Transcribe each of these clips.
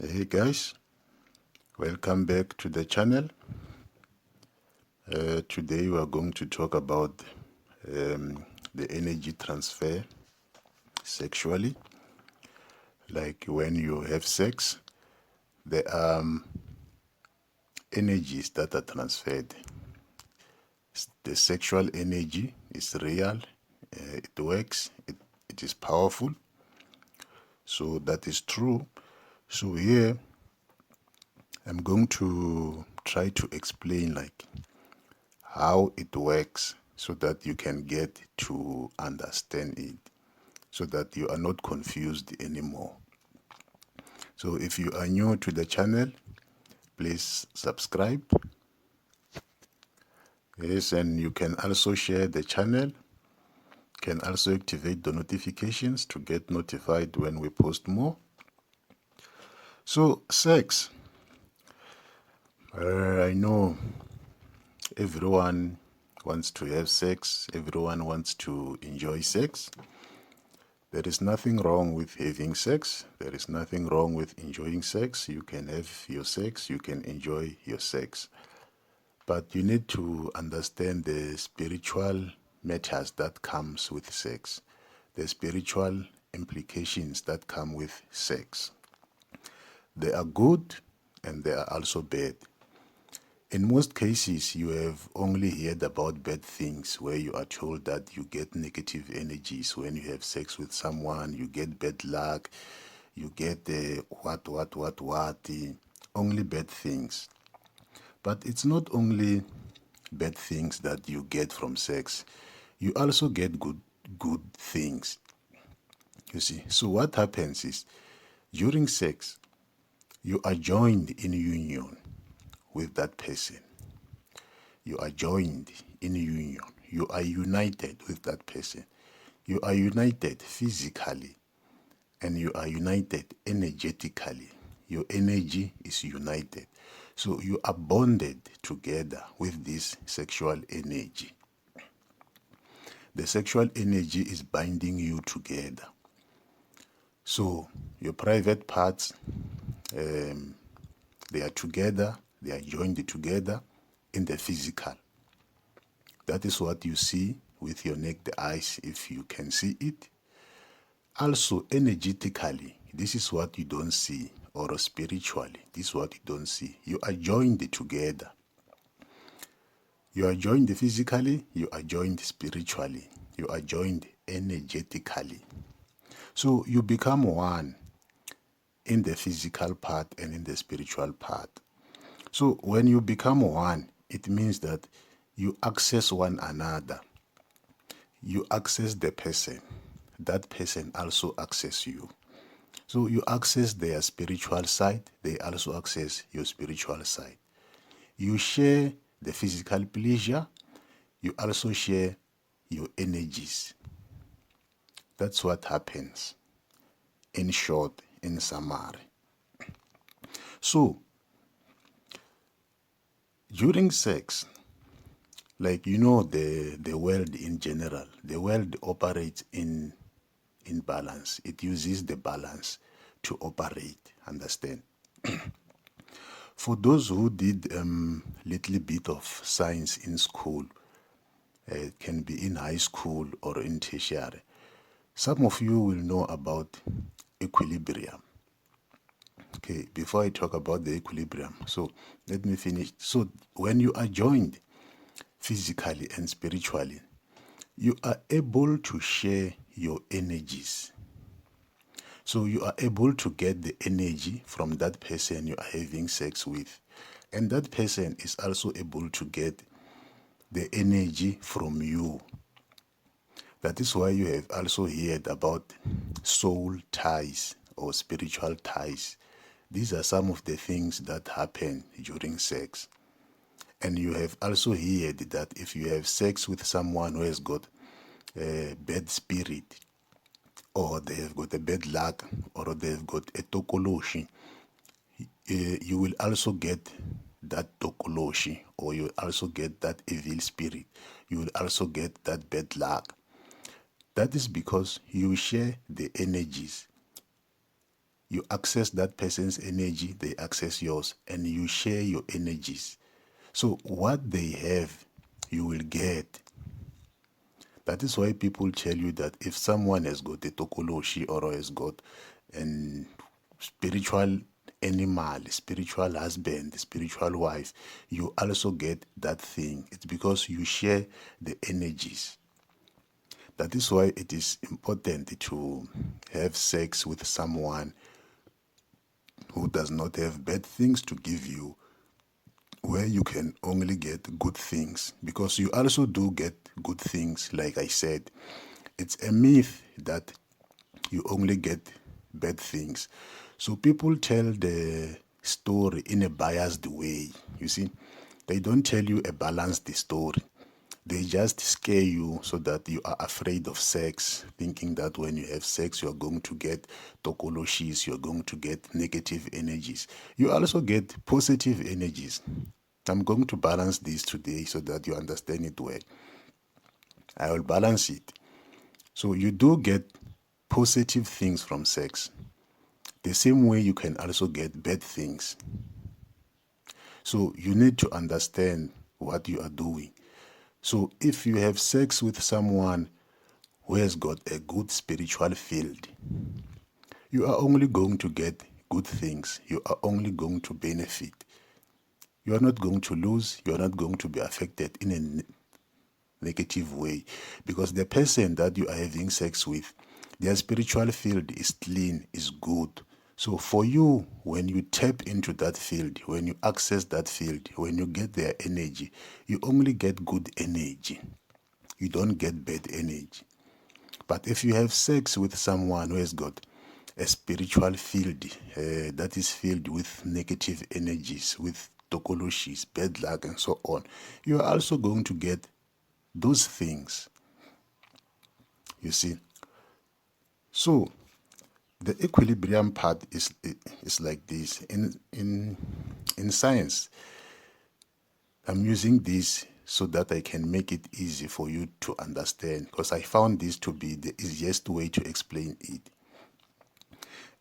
Hey guys, welcome back to the channel. Today we are going to talk about the energy transfer sexually. Like when you have sex, there are energies that are transferred. The sexual energy is real, it works, it is powerful. So that is true. So here I'm going to try to explain like how it works so that you can get to understand it, so that you are not confused anymore. So if you are new to the channel, please subscribe. Yes, and you can also share the channel, can also activate the notifications to get notified when we post more. So sex, I know everyone wants to have sex, everyone wants to enjoy sex. There is nothing wrong with having sex. There is nothing wrong with enjoying sex. You can have your sex, you can enjoy your sex. But you need to understand the spiritual matters that comes with sex, the spiritual implications that come with sex. They are good and they are also bad. In most cases, you have only heard about bad things where you are told that you get negative energies when you have sex with someone, you get bad luck, you get only bad things. But it's not only bad things that you get from sex, you also get good things. You see, so what happens is during sex, you are joined in union with that person. You are joined in union. You are united with that person. You are united physically and you are united energetically. Your energy is united. So you are bonded together with this sexual energy. The sexual energy is binding you together. So your private parts, they are together, they are joined together in the physical. That is what you see with your naked eyes if you can see it. Also, energetically, this is what you don't see, or spiritually, this is what you don't see. You are joined together. You are joined physically, you are joined spiritually, you are joined energetically. So you become one in the physical part and in the spiritual part. So when you become one, it means that you access one another. You access the person. That person also access you. So you access their spiritual side, they also access your spiritual side. You share the physical pleasure, you also share your energies. That's what happens. In short, in summary. So, during sex, like the world in general, the world operates in balance. It uses the balance to operate. Understand? For those who did little bit of science in school, it can be in high school or in tertiary. Some of you will know about equilibrium. Okay, before I talk about the equilibrium, so let me finish. So when you are joined physically and spiritually, you are able to share your energies. So you are able to get the energy from that person you are having sex with. And that person is also able to get the energy from you. That is why you have also heard about soul ties or spiritual ties. These are some of the things that happen during sex. And you have also heard that if you have sex with someone who has got a bad spirit, or they have got a bad luck, or they have got a tokoloshi, you will also get that tokoloshi, or you will also get that evil spirit. You will also get that bad luck. That is because you share the energies. You access that person's energy, they access yours, and you share your energies. So what they have, you will get. That is why people tell you that if someone has got a tokoloshi or has got an spiritual animal, spiritual husband, spiritual wife, you also get that thing. It's because you share the energies. That is why it is important to have sex with someone who does not have bad things to give you, where you can only get good things, because you also do get good things. Like I said, it's a myth that you only get bad things. So people tell the story in a biased way. You see, they don't tell you a balanced story. They just scare you so that you are afraid of sex, thinking that when you have sex, you're going to get tokoloshis, you're going to get negative energies. You also get positive energies. I'm going to balance this today so that you understand it well. I will balance it. So you do get positive things from sex. The same way you can also get bad things. So you need to understand what you are doing. So if you have sex with someone who has got a good spiritual field, you are only going to get good things. You are only going to benefit. You are not going to lose. You are not going to be affected in a negative way, because the person that you are having sex with, their spiritual field is clean, is good. So for you, when you tap into that field, when you access that field, when you get their energy, you only get good energy. You don't get bad energy. But if you have sex with someone who has got a spiritual field that is filled with negative energies, with tokoloshis, bad luck, and so on, you are also going to get those things. You see. So the equilibrium part is like this. In science, I'm using this so that I can make it easy for you to understand, because I found this to be the easiest way to explain it.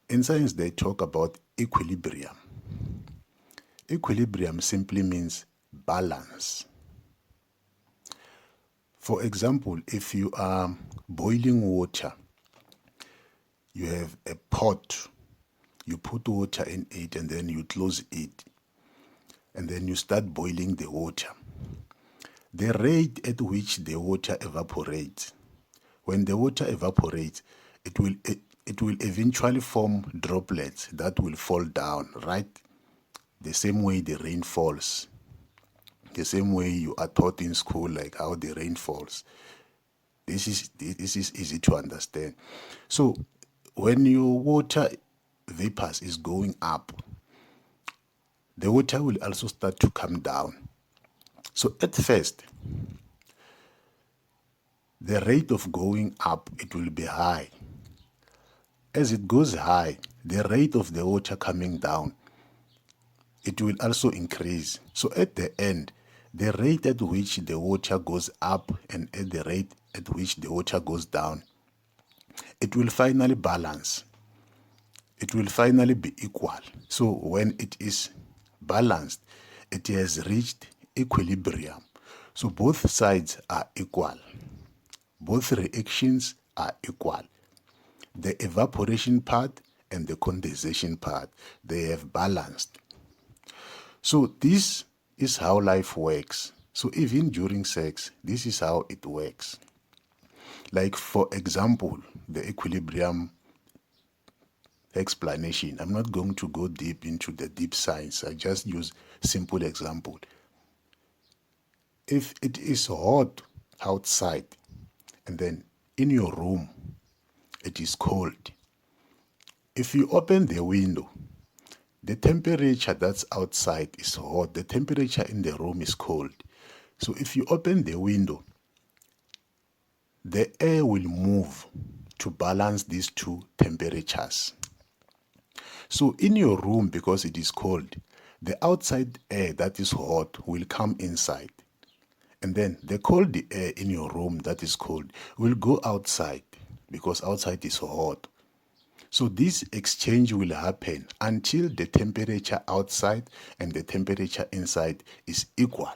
In science, they talk about equilibrium. Equilibrium simply means balance. For example, if you are boiling water, you have a pot, you put water in it and then you close it, and then you start boiling the water. The rate at which the water evaporates, when the water evaporates, it will eventually form droplets that will fall down, right? The same way the rain falls. The same way you are taught in school, like how the rain falls. This is easy to understand. So when your water vapors is going up, the water will also start to come down. So at first, the rate of going up, it will be high. As it goes high, the rate of the water coming down, it will also increase. So at the end, the rate at which the water goes up and at the rate at which the water goes down, it will finally balance. It will finally be equal. So when it is balanced, it has reached equilibrium. So both sides are equal. Both reactions are equal. The evaporation part and the condensation part, they have balanced. So this is how life works. So even during sex, this is how it works. Like for example, the equilibrium explanation. I'm not going to go deep into the deep science. I just use simple example. If it is hot outside and then in your room it is cold, if you open the window, the temperature that's outside is hot, the temperature in the room is cold. So if you open the window, the air will move to balance these two temperatures. So in your room, because it is cold, the outside air that is hot will come inside. And then the cold air in your room that is cold will go outside, because outside is hot. So this exchange will happen until the temperature outside and the temperature inside is equal.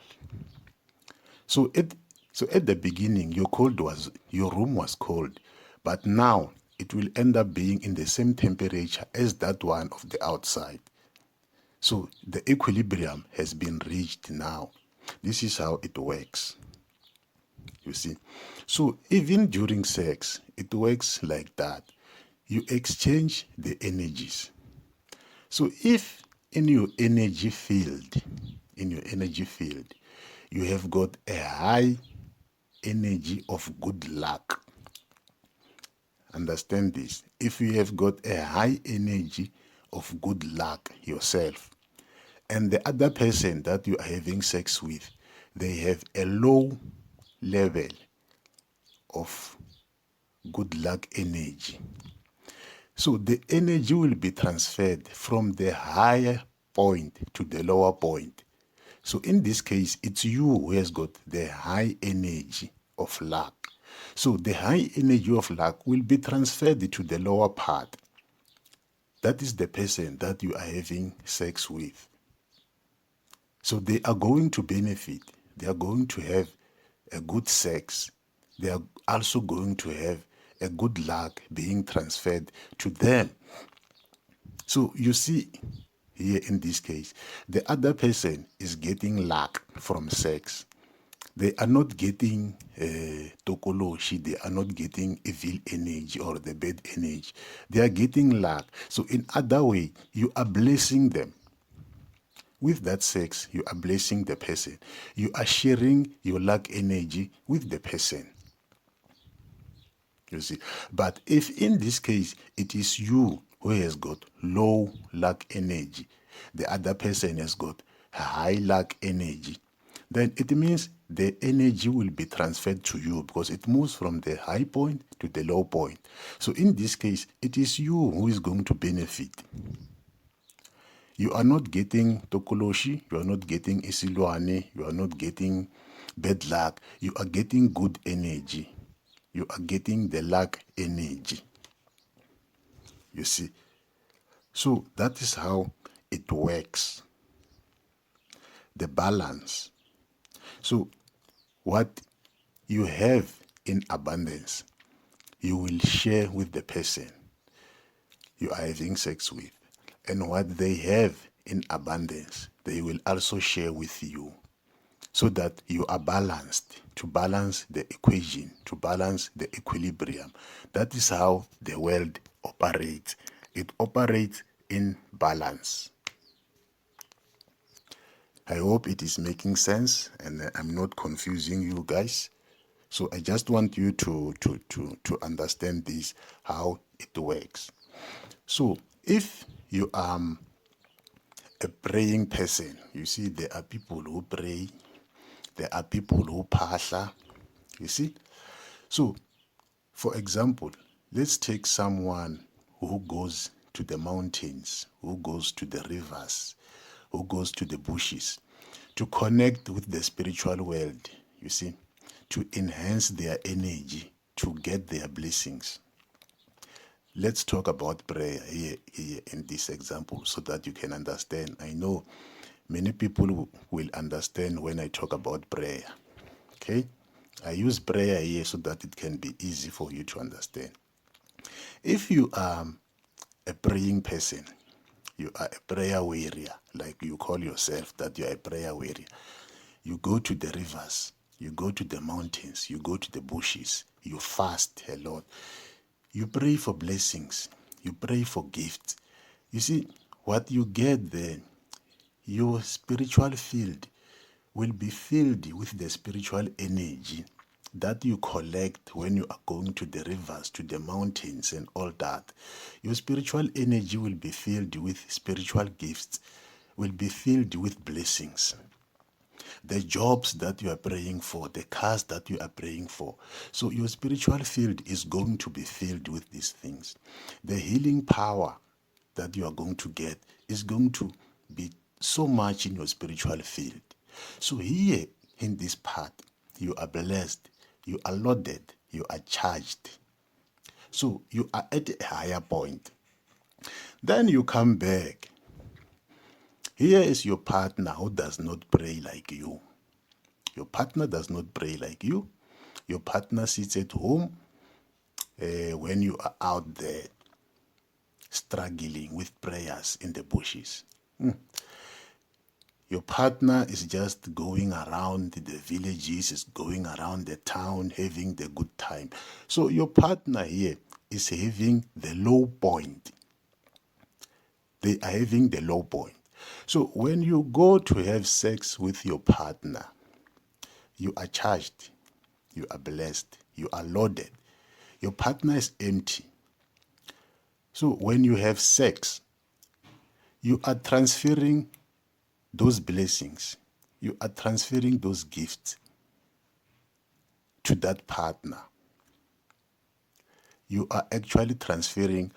So at the beginning, your room was cold, but now it will end up being in the same temperature as that one of the outside. So the equilibrium has been reached now. This is how it works. You see. So even during sex, it works like that. You exchange the energies. So if in your energy field, you have got a high energy of good luck. Understand this. If you have got a high energy of good luck yourself, and the other person that you are having sex with, they have a low level of good luck energy. So the energy will be transferred from the higher point to the lower point. So in this case, it's you who has got the high energy of luck. So the high energy of luck will be transferred to the lower part. That is the person that you are having sex with. So they are going to benefit. They are going to have a good sex. They are also going to have a good luck being transferred to them. So you see here in this case, the other person is getting luck from sex. They are not getting tokoloshi, they are not getting evil energy or the bad energy. They are getting luck. So in other way, you are blessing them. With that sex, you are blessing the person. You are sharing your luck energy with the person. You see. But if in this case, it is you who has got low luck energy, the other person has got high luck energy, then it means the energy will be transferred to you because it moves from the high point to the low point. So in this case, it is you who is going to benefit. You are not getting tokoloshi, you are not getting isilwane, you are not getting bad luck, you are getting good energy. You are getting the luck energy. You see? So that is how it works. The balance. So what you have in abundance, you will share with the person you are having sex with. And what they have in abundance, they will also share with you. So that you are balanced, to balance the equation, to balance the equilibrium. That is how the world operates. It operates in balance. I hope it is making sense and I'm not confusing you guys. So I just want you to understand this, how it works. So if you are a praying person, you see there are people who pray, there are people who phahla, you see. So, for example, let's take someone who goes to the mountains, who goes to the rivers, who goes to the bushes to connect with the spiritual world, you see, to enhance their energy, to get their blessings. Let's talk about prayer here in this example so that you can understand. I know many people will understand when I talk about prayer. Okay? I use prayer here so that it can be easy for you to understand. If you are a praying person, you are a prayer warrior, like you call yourself that you are a prayer warrior, you go to the rivers, you go to the mountains, you go to the bushes, you fast a lot, you pray for blessings, you pray for gifts. You see, what you get there, your spiritual field will be filled with the spiritual energy that you collect when you are going to the rivers, to the mountains and all that. Your spiritual energy will be filled with spiritual gifts, will be filled with blessings. The jobs that you are praying for, the cars that you are praying for. So your spiritual field is going to be filled with these things. The healing power that you are going to get is going to be so much in your spiritual field. So here in this part, you are blessed, you are loaded, you are charged. So you are at a higher point. Then you come back. Here is your partner who does not pray like you. Your partner does not pray like you. Your partner sits at home when you are out there struggling with prayers in the bushes. Your partner is just going around the villages, is going around the town, having the good time. So your partner here is having the low point. They are having the low point. So when you go to have sex with your partner, you are charged, you are blessed, you are loaded. Your partner is empty. So when you have sex, you are transferring those blessings, you are transferring those gifts to that partner. You are actually transferring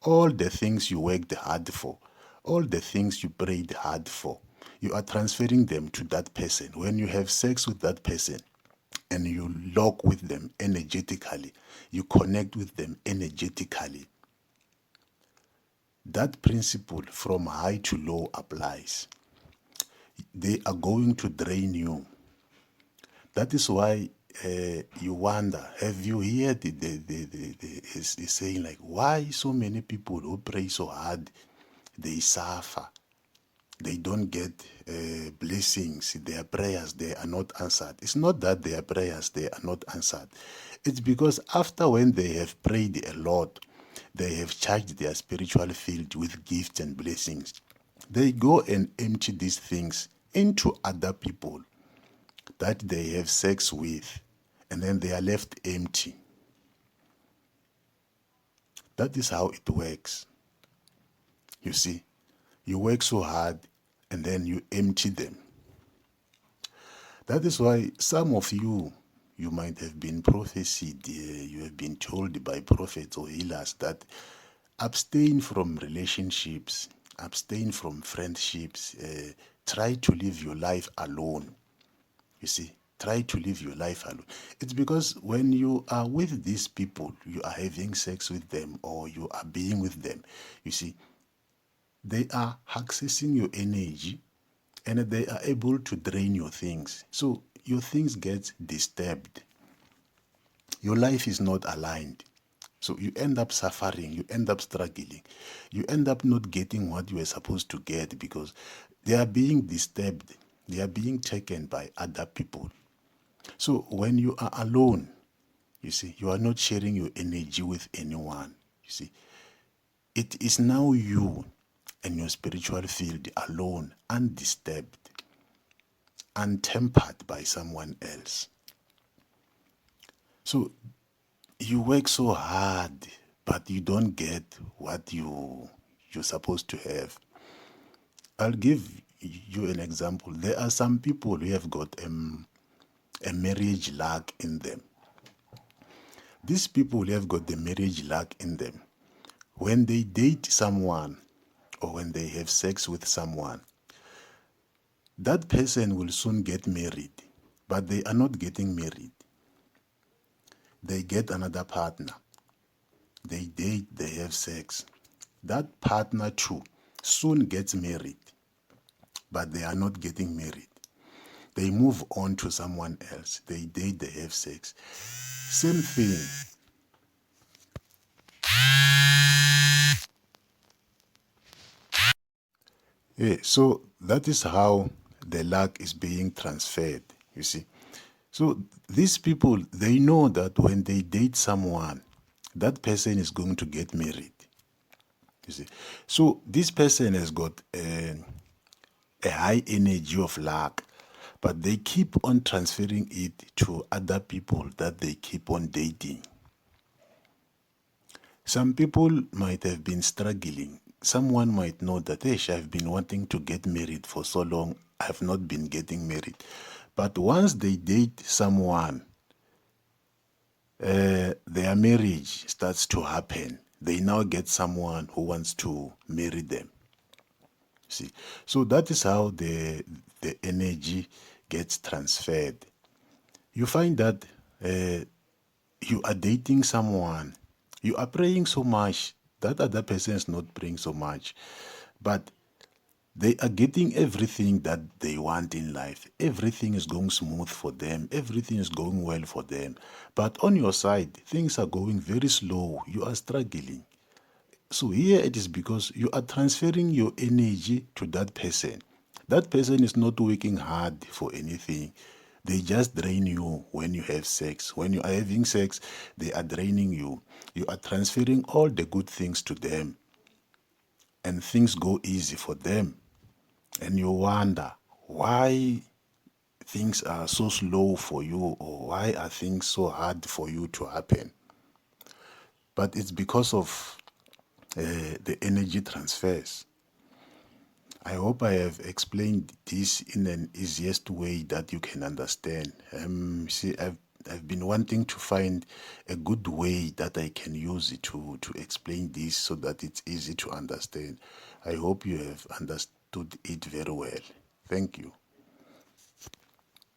all the things you worked hard for, all the things you prayed hard for. You are transferring them to that person. When you have sex with that person and you lock with them energetically, you connect with them energetically, that principle from high to low applies. They are going to drain you. That is why you wonder, have you heard is saying like, why so many people who pray so hard, they suffer. They don't get blessings. Their prayers, they are not answered. It's not that their prayers, they are not answered. It's because after when they have prayed a lot, they have charged their spiritual field with gifts and blessings. They go and empty these things into other people that they have sex with, and then they are left empty. That is how it works. You see, you work so hard and then you empty them. That is why some of you, you might have been prophesied, you have been told by prophets or healers that abstain from relationships, abstain from friendships, try to live your life alone. You see, try to live your life alone. It's because when you are with these people, you are having sex with them or you are being with them, you see, they are accessing your energy and they are able to drain your things. So your things get disturbed. Your life is not aligned. So you end up suffering, you end up struggling, you end up not getting what you were supposed to get because they are being disturbed, they are being taken by other people. So when you are alone, you see, you are not sharing your energy with anyone. You see, it is now you and your spiritual field alone, undisturbed, untempered by someone else. So you work so hard, but you don't get what you're supposed to have. I'll give you an example. There are some people who have got a marriage luck in them. These people who have got the marriage luck in them, when they date someone or when they have sex with someone, that person will soon get married, but they are not getting married. They get another partner. They date, they have sex. That partner too soon gets married, but they are not getting married. They move on to someone else. They date, they have sex. Same thing. Yeah, so that is how the luck is being transferred, you see. So these people, they know that when they date someone, that person is going to get married. You see. So this person has got a high energy of luck, but they keep on transferring it to other people that they keep on dating. Some people might have been struggling. Someone might know that, hey, I've been wanting to get married for so long, I've not been getting married. But once they date someone, their marriage starts to happen. They now get someone who wants to marry them. See, so that is how the energy gets transferred. You find that you are dating someone, you are praying so much that other person is not bringing so much, but they are getting everything that they want in life. Everything is going smooth for them. Everything is going well for them. But on your side, things are going very slow. You are struggling. So here it is because you are transferring your energy to that person. That person is not working hard for anything. They just drain you when you have sex. When you are having sex, they are draining you. You are transferring all the good things to them, and things go easy for them. And you wonder why things are so slow for you, or why are things so hard for you to happen. But it's because of the energy transfers. I hope I have explained this in an easiest way that you can understand. See, I've been wanting to find a good way that I can use it to explain this so that it's easy to understand. I hope you have understood it very well. Thank you.